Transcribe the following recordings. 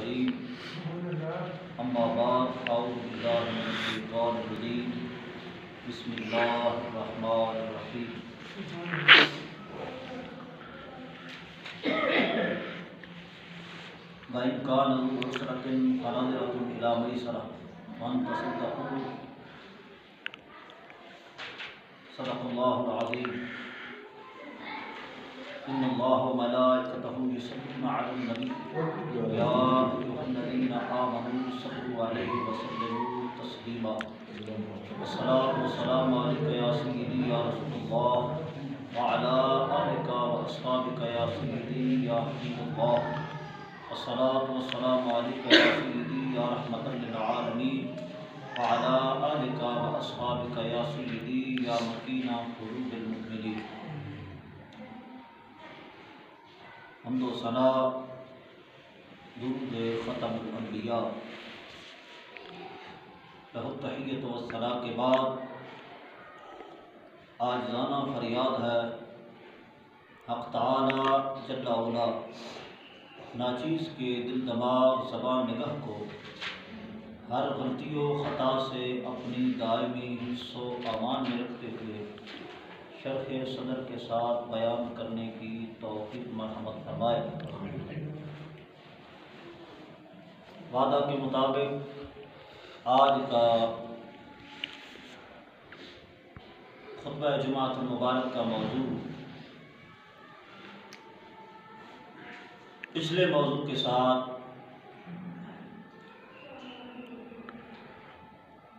الكريم أما بعد أعوذ بالله من الشيطان الرجيم بسم الله الرحمن الرحيم وإن كان ذو عسرة فنظرة إلى ميسرة وأن تصدقوا صدق الله العظيم إن الله وملائكته يصلون على النبي يا أيها الذين آمنوا صلوا عليه وسلموا تسليما والصلاة والسلام عليك يا سيدي يا رسول الله وعلى آلك وأصحابك يا سيدي يا حبيب الله والصلاة والسلام عليك يا سيدي يا رحمة للعالمين وعلى آلك وأصحابك يا سيدي يا مكين قلوب المؤمنين. حمد و ثنا درود ختم الانبیاء لہ التحیۃ والثناء کے بعد عاجزانہ فریاد ہے حق تعالی جل علا ناچیز کے دل دماغ زبان نگاہ کو ہر غلطی و خطا سے اپنی دائمی حفظ و امان میں رکھتے ہوئے شرح صدر کے ساتھ بیان کرنے کی توفیق مرحمت فرمائے. وعدہ کے مطابق آج کا خطبہ جمعۃ المبارک کا موضوع پچھلے موضوع کے ساتھ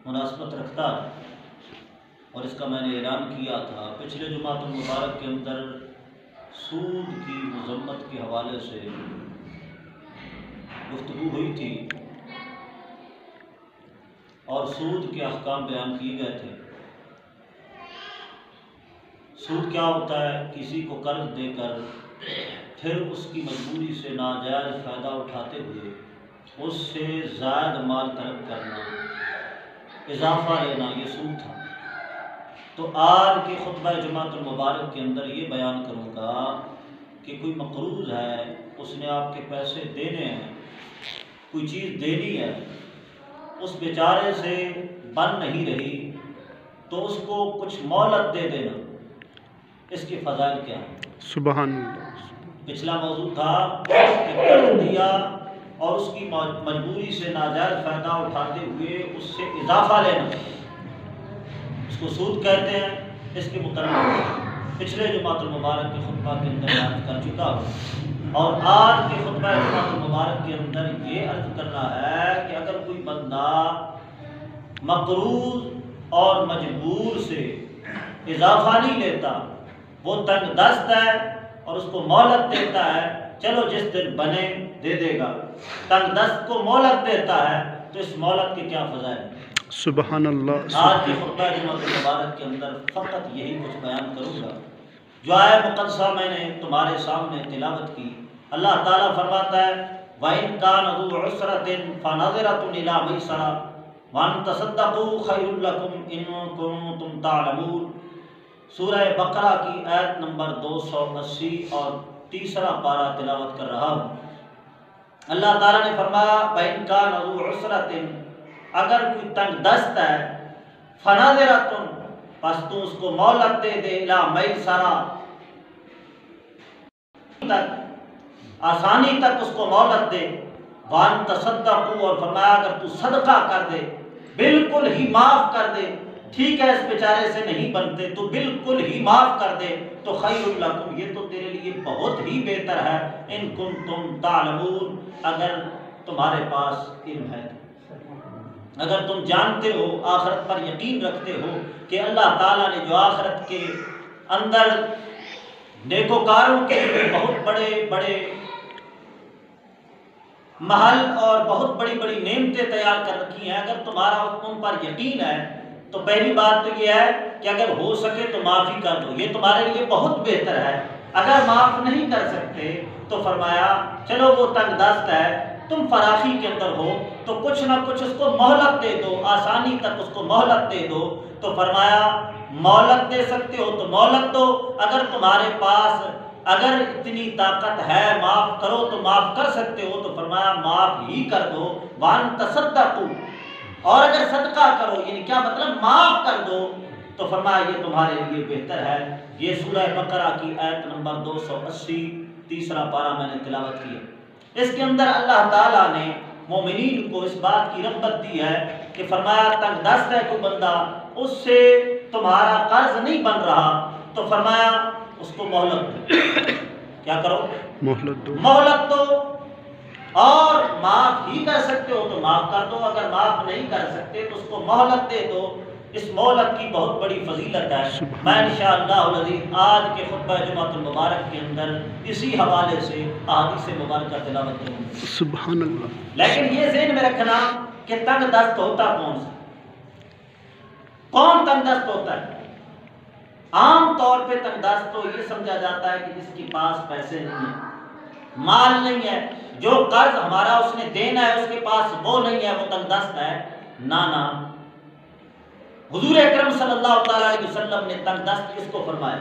مناسبت رکھتا ہے اور اس کا میں نے اعلان کیا تھا. پچھلے جمعۃ المبارک کے اندر سود کی مذمت کے حوالے سے گفتگو ہوئی تھی اور سود کے احکام بیان کیے گئے تھے. سود کیا ہوتا ہے؟ کسی کو قرض دے کر پھر اس کی مجبوری سے ناجائز فائدہ اٹھاتے ہوئے اس سے زائد مال طلب کرنا، اضافہ لینا، یہ سود تھا. تو آج کے خطبہ جمعۃ المبارک کے اندر یہ بیان کروں گا کہ کوئی مقروض ہے، اس نے آپ کے پیسے دینے ہیں، کوئی چیز دینی ہے، اس بیچارے سے بن نہیں رہی تو اس کو کچھ مہلت دے دینا، اس کے فضائل کیا ہیں؟ سبحان اللہ. پچھلا موضوع تھا کہ قرض دیا اور اس کی مجبوری سے ناجائز فائدہ اٹھاتے ہوئے اس سے اضافہ لینا، اس کو سود کہتے ہیں. اس کے متعلق پچھلے جمعۃ المبارک کے خطبہ کے اندر عرض کر چکا ہوں اور آج کے خطبہ جمعۃ المبارک کے اندر یہ عرض کرنا ہے کہ اگر کوئی بندہ مقروض اور مجبور سے اضافہ نہیں لیتا، وہ تنگ دست ہے اور اس کو مہلت دیتا ہے، چلو جس دن بنے دے دے گا، تنگ دست کو مہلت دیتا ہے، تو اس مہلت کے کیا فضائل ہیں؟ سبحان اللہ. آج کی خطبہ جمعۃ المبارک کے اندر فقط یہی کچھ بیان کروں گا. جو آیت مقدسہ میں نے تمہارے سامنے تلاوت کی، اللہ تعالیٰ فرماتا ہے وَإِن كَانَ ذُو عُسْرَةٍ فَنَظِرَةٌ إِلَىٰ مَيْسَرَةٍ وَأَن تَصَدَّقُوا خَيْرٌ لَكُمْ إِن كُنتُمْ تَعْلَمُونَ. سورہ بقرہ کی آیت نمبر 280 اور تیسرا پارہ تلاوت کر رہا ہوں. اللہ تعالیٰ نے فرمایا وَإِن كَانَ ذُو عُسْرَةٍ، اگر کوئی تنگ دست ہے، فَنَظِرَةٌ، پس تو اس کو مہلت دے دے، إِلَىٰ مَيْسَرَةٍ، تک آسانی تک اس کو مہلت دے، وَأَن تَصَدَّقُوا، اور فرمایا اگر تو صدقہ کر دے، بالکل ہی معاف کر دے، ٹھیک ہے اس بیچارے سے نہیں بنتے تو بالکل ہی معاف کر دے، تو خیر لکم، یہ تو تیرے لیے بہت ہی بہتر ہے، ان کنتم تعلمون، اگر تمہارے پاس علم ہے، اگر تم جانتے ہو، آخرت پر یقین رکھتے ہو کہ اللہ تعالیٰ نے جو آخرت کے اندر نیکوکاروں کے لیے بہت بڑے بڑے محل اور بہت بڑی بڑی نعمتیں تیار کر رکھی ہیں، اگر تمہارا ان پر یقین ہے تو پہلی بات تو یہ ہے کہ اگر ہو سکے تو معافی کر دو، یہ تمہارے لیے بہت بہتر ہے. اگر معاف نہیں کر سکتے تو فرمایا چلو وہ تنگ دست ہے، تم فراخی کے اندر ہو تو کچھ نہ کچھ اس کو مہلت دے دو، آسانی تک اس کو مہلت دے دو. تو فرمایا مہلت دے سکتے ہو تو مہلت دو، اگر تمہارے پاس اگر اتنی طاقت ہے معاف کرو تو معاف کر سکتے ہو، تو فرمایا معاف ہی کر دو، وان تصدقوا، اور اگر صدقہ کرو یعنی کیا مطلب معاف کر دو، تو فرمایا یہ تمہارے لیے بہتر ہے۔ یہ سورہ بقرہ کی آیت نمبر 280 تیسرا پارہ میں نے تلاوت کی ہے۔ اس کے اندر اللہ تعالیٰ نے مومنین کو اس بات کی رغبت دی ہے کہ فرمایا تنگ دست ہے کوئی بندہ، اس سے تمہارا قرض نہیں بن رہا، تو فرمایا اس کو مہلت دو۔ کیا کرو؟ مہلت دو۔ مہلت دو، اور معاف ہی کر سکتے ہو تو معاف کر دو، اگر معاف نہیں کر سکتے تو اس کو مہلت دے دو۔ اس مہلت کی بہت بڑی فضیلت ہے۔ میں انشاءاللہ العزیز آج کے خطبہ جمعۃ المبارک کے اندر اسی حوالے سے احادیث مبارکہ تلاوت کروں گا۔ سبحان اللہ۔ لیکن یہ ذہن میں رکھنا کہ تنگ دست ہوتا کون سا؟ کون تنگ دست ہوتا ہے؟ عام طور پہ تنگ دست تو یہ سمجھا جاتا ہے کہ جس کے پاس پیسے نہیں ہیں، مال نہیں ہے، جو قرض ہمارا اس نے دینا ہے اس کے پاس وہ نہیں ہے، وہ تنگ دست ہے۔ نانا، حضور اکرم صلی اللہ تعالی علیہ وسلم نے تنگ دست کس کو فرمایا؟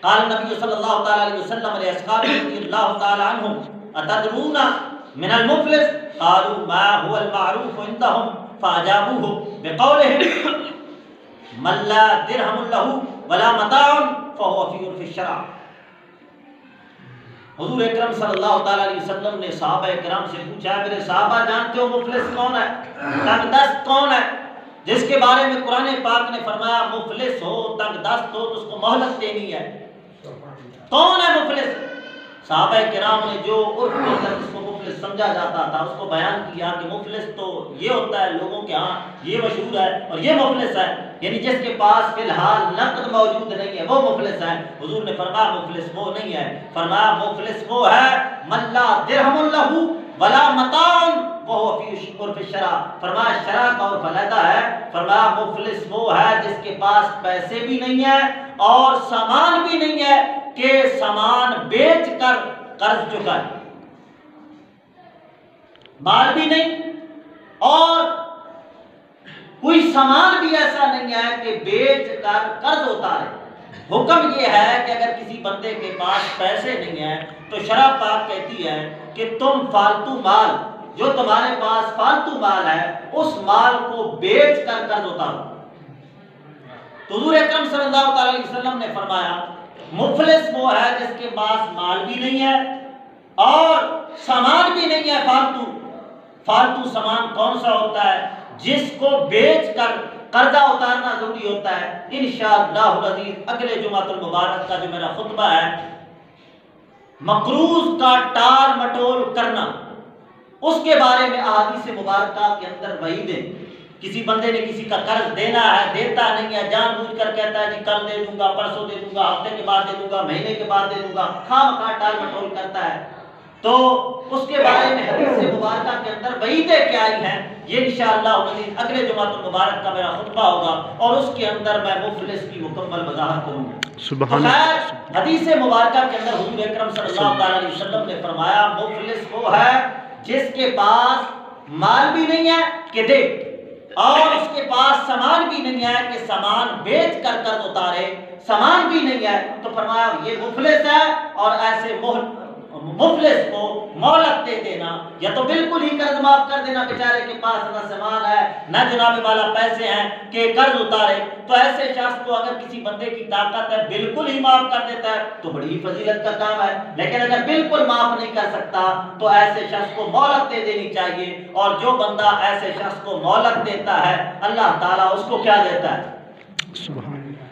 قال نبی صلی اللہ تعالی علیہ وسلم علیہ اصحاب رضی اللہ تعالی عنہم اتدرون من المفلس قالوا ما هو المعروف عندهم فاجابوه بقولهم من لا درهم له ولا متاع فهو في عرف الشرع۔ حضور اکرم صلی اللہ تعالی علیہ وسلم نے صحابہ کرام سے پوچھا، میرے صحابہ جانتے ہو مفلس کون ہے؟ تنگ دست کون ہے؟ جس کے بارے میں قرآن پاک نے فرمایا مفلس ہو، تنگ دست ہو تو اس کو مہلت دینی ہے۔ کون ہے مفلس؟ صحابہ کرام نے جو عرف کے اندر اس کو مفلس سمجھا جاتا تھا اس کو بیان کیا کہ مفلس تو یہ ہوتا ہے، لوگوں کے ہاں یہ مشہور ہے اور یہ مفلس ہے، یعنی جس کے پاس فی الحال نقد موجود نہیں ہے وہ مفلس ہے۔ حضور نے فرمایا مفلس وہ نہیں ہے، فرمایا مفلس وہ ہے من لا درہم لہ ولا متاع وہو فی عرف الشرع، فرمایا شرع کا عرف علیحدہ ہے، فرمایا مفلس وہ ہے جس کے پاس پیسے بھی نہیں ہے اور سامان بھی نہیں ہے کہ سامان بیچ کر قرض چکائے، مال بھی نہیں اور کوئی سامان بھی ایسا نہیں ہے کہ بیچ کر قرض اتارے۔ حکم یہ ہے کہ اگر کسی بندے کے پاس پیسے نہیں ہیں تو شرع پاک کہتی ہے کہ تم فالتو مال جو تمہارے پاس فالتو مال ہے اس مال کو بیچ کر قرض اتارو۔ تو حضور اکرم صلی اللہ تعالی علیہ وسلم نے فرمایا مفلس وہ ہے جس کے پاس مال بھی نہیں ہے اور سامان بھی نہیں ہے فالتو۔ فالتو سامان کون سا ہوتا ہے؟ جس کو بیچ کر قرضہ اتارنا ضروری ہوتا ہے۔ انشاءاللہ العزیز اگلے جمعۃ المبارک کا جو میرا خطبہ ہے مقروض کا ٹال مٹول کرنا، اس کے بارے میں احادیث مبارکہ کے اندر وعیدیں۔ کسی بندے نے کسی کا قرض دینا ہے، دیتا نہیں ہے، جان بوجھ کر کہتا ہے جی کل دے دوں گا، پرسوں دے دوں گا، ہفتے کے بعد دے دوں گا، مہینے کے بعد دے دوں گا، خواہ ٹال مٹول کرتا ہے، تو اس کے بارے میں حدیث مبارکہ کے اندر وعیدیں کیا آئی ہیں یہ انشاءاللہ اگلے جمعۃ المبارک کا میرا خطبہ ہوگا اور اس کے اندر میں مفلس کی مکمل وضاحت کروں گا۔ خیر حدیث مبارکہ کے اندر حضور اکرم صلی اللہ تعالی علیہ وسلم نے فرمایا مفلس وہ ہے جس کے پاس مال بھی نہیں ہے کہ دے اور اس کے پاس سامان بھی نہیں ہے کہ سامان بیچ کر قرض اتارے، سامان بھی نہیں ہے تو فرمایا یہ مفلس ہے۔ اور ایسے مفلس کو مہلت دے دینا یا تو بالکل ہی قرض معاف کر دینا، بیچارے کے پاس نہ سامان ہے نہ جناب والا پیسے ہیں کہ قرض اتارے، تو ایسے شخص کو اگر کسی بندے کی طاقت ہے بالکل ہی معاف کر دیتا ہے تو بڑی ہی فضیلت کا کام ہے، لیکن اگر بالکل معاف نہیں کر سکتا تو ایسے شخص کو مہلت دے دینی چاہیے۔ اور جو بندہ ایسے شخص کو مہلت دیتا ہے اللہ تعالیٰ اس کو کیا دیتا ہے؟ سبحان اللہ۔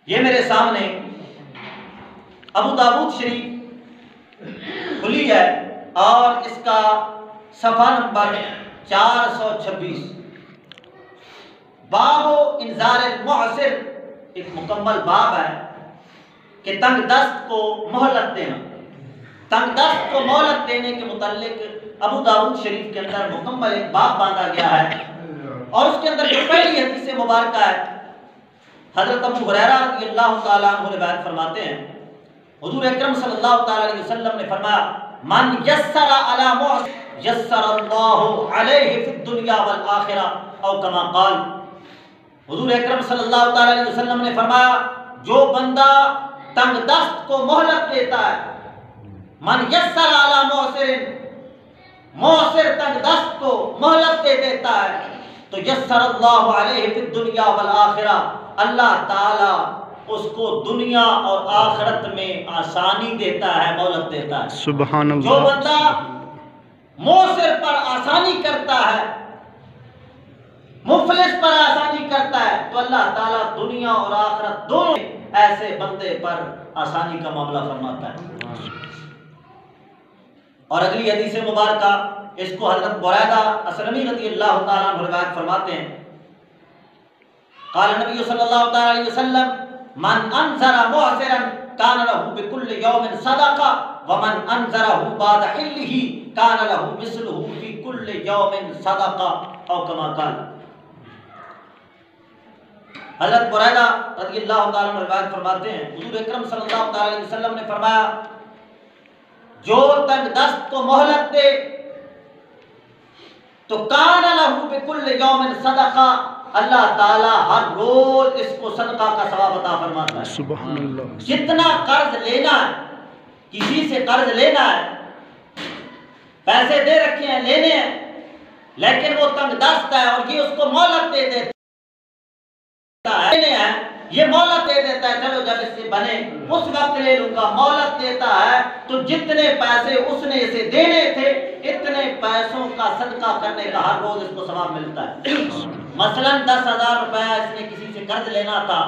یہ میرے سامنے ابو داؤد شریف کھلی ہے اور اس کا صفحہ نمبر 426 باب انذار المعسر، ایک مکمل باب ہے کہ تنگ دست کو مہلت دینا۔ تنگ دست کو مہلت دینے کے متعلق ابو داؤد شریف کے اندر مکمل ایک باب باندھا گیا ہے اور اس کے اندر جو پہلی حدیث مبارکہ ہے حضرت ابو ہریرہ رضی اللہ تعالیٰ عنہ روایت فرماتے ہیں حضور اکرم صلی اللہ تعالی علیہ وسلم نے فرمایا من یسر علی معسر یسر اللہ علیہ فی الدنیا والآخرہ او کما قال۔ حضور اکرم صلی اللہ تعالی علیہ وسلم نے فرمایا جو بندہ تنگ دست کو مہلت دیتا ہے، من یسر علی معسر، معسر تنگ دست کو مہلت دے دیتا ہے تو یسر اللہ علیہ فی الدنیا والآخرہ، اللہ تعالی اس کو دنیا اور آخرت میں آسانی دیتا ہے، مہلت دیتا ہے۔ سبحان اللہ۔ جو بندہ معسر پر آسانی کرتا ہے، مفلس پر آسانی کرتا ہے، تو اللہ تعالیٰ دنیا اور آخرت دونوں ایسے بندے پر آسانی کا معاملہ فرماتا ہے۔ اور اگلی حدیث مبارکہ، اس کو حضرت بریدہ اسلمی رضی اللہ تعالیٰ عنہ روایت فرماتے ہیں، قال نبی صلی اللہ تعالیٰ علیہ وسلم من انذر معسرا کان له بكل یوم صدقہ ومن انذرہ بعد حلہ کان له مثلہ فی کل یوم صدقہ، او کما قال۔ حضرت بریدہ رضی اللہ تعالیٰ عنہ روایت فرماتے ہیں، حضور اکرم صلی اللہ تعالیٰ علیہ وسلم نے فرمایا جو تنگ دست کو مہلت دے تو کان لہ بکل یوم صدقہ، اللہ تعالیٰ ہر روز اس کو صدقہ کا ثواب عطا فرماتا ہے۔ سبحان اللہ۔ جتنا قرض لینا ہے، کسی سے قرض لینا ہے، پیسے دے رکھے ہیں، لینے ہیں، لیکن وہ تنگ دست ہے اور یہ اس کو مہلت دے دیتا ہے، یہ مہلت دے دیتا ہے، چلو جب اس سے بنے اس وقت لے لوں گا، مہلت دیتا ہے تو جتنے پیسے اس نے اسے دینے تھے اتنے پیسوں کا صدقہ کرنے کا ہر روز اس کو ثواب ملتا ہے۔ مثلا 10,000 روپیہ اس نے کسی سے قرض لینا تھا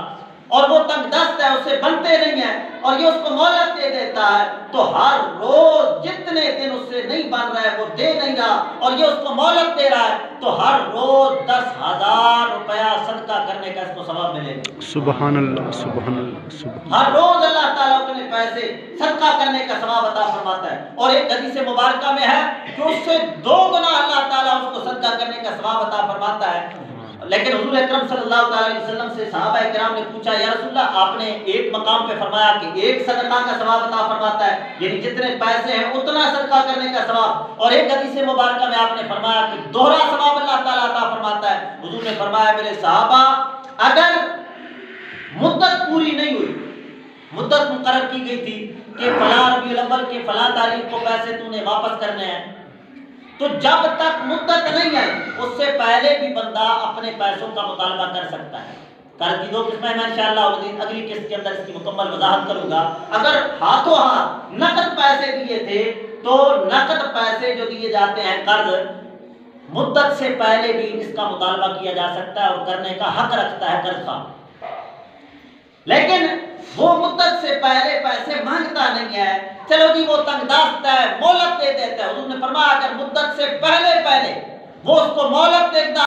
اور وہ تنگ دست ہے، اسے بنتے نہیں ہیں اور یہ اس کو مہلت دے دیتا ہے، تو ہر روز جتنے دن اس سے نہیں بن رہا ہے، وہ دے نہیں رہا اور یہ اس کو مہلت دے رہا ہے، تو ہر روز 10,000 روپیہ صدقہ کرنے کا اس کو ثواب ملے گا۔ سبحان اللہ، سبحان اللہ، سبحان ہر روز اللہ تعالیٰ اپنے پیسے صدقہ کرنے کا ثواب عطا فرماتا ہے۔ اور ایک حدیث مبارکہ میں ہے کہ اس سے 2 گنا اللہ تعالیٰ اس کو صدقہ کرنے کا ثواب عطا فرماتا ہے۔ لیکن حضور اکرم صلی اللہ علیہ وسلم سے صحابہ کرام نے پوچھا، یا رسول اللہ آپ نے ایک مقام پہ فرمایا کہ ایک صدقہ کا ثواب عطا فرماتا ہے، یعنی جتنے پیسے ہیں اتنا صدقہ کرنے کا ثواب، اور ایک حدیث مبارکہ میں آپ نے فرمایا کہ دوہرا ثواب اللہ تعالیٰ عطا فرماتا ہے۔ حضور نے فرمایا میرے صحابہ اگر مدت پوری نہیں ہوئی، مدت مقرر کی گئی تھی کہ فلاں ربیع الاول کے فلاں تاریخ کو پیسے تو نے واپس کرنے ہیں، تو جب تک مدت نہیں آئی اس سے پہلے بھی بندہ اپنے پیسوں کا مطالبہ کر سکتا ہے۔ قرض کی 2 قسمیں میں انشاءاللہ اگلی قسط کے اندر اس کی مکمل وضاحت کروں گا۔ اگر ہاتھوں ہاتھ نقد پیسے دیے تھے تو نقد پیسے جو دیے جاتے ہیں قرض، مدت سے پہلے بھی اس کا مطالبہ کیا جا سکتا ہے اور کرنے کا حق رکھتا ہے قرض خواہ، لیکن وہ مدت سے پہلے پیسے مانگتا نہیں ہے، چلو جی وہ تنگ دست ہے، مہلت دے دیتا ہے۔ حضور نے فرمایا اگر مدت سے پہلے وہ اس کو مہلت دیتا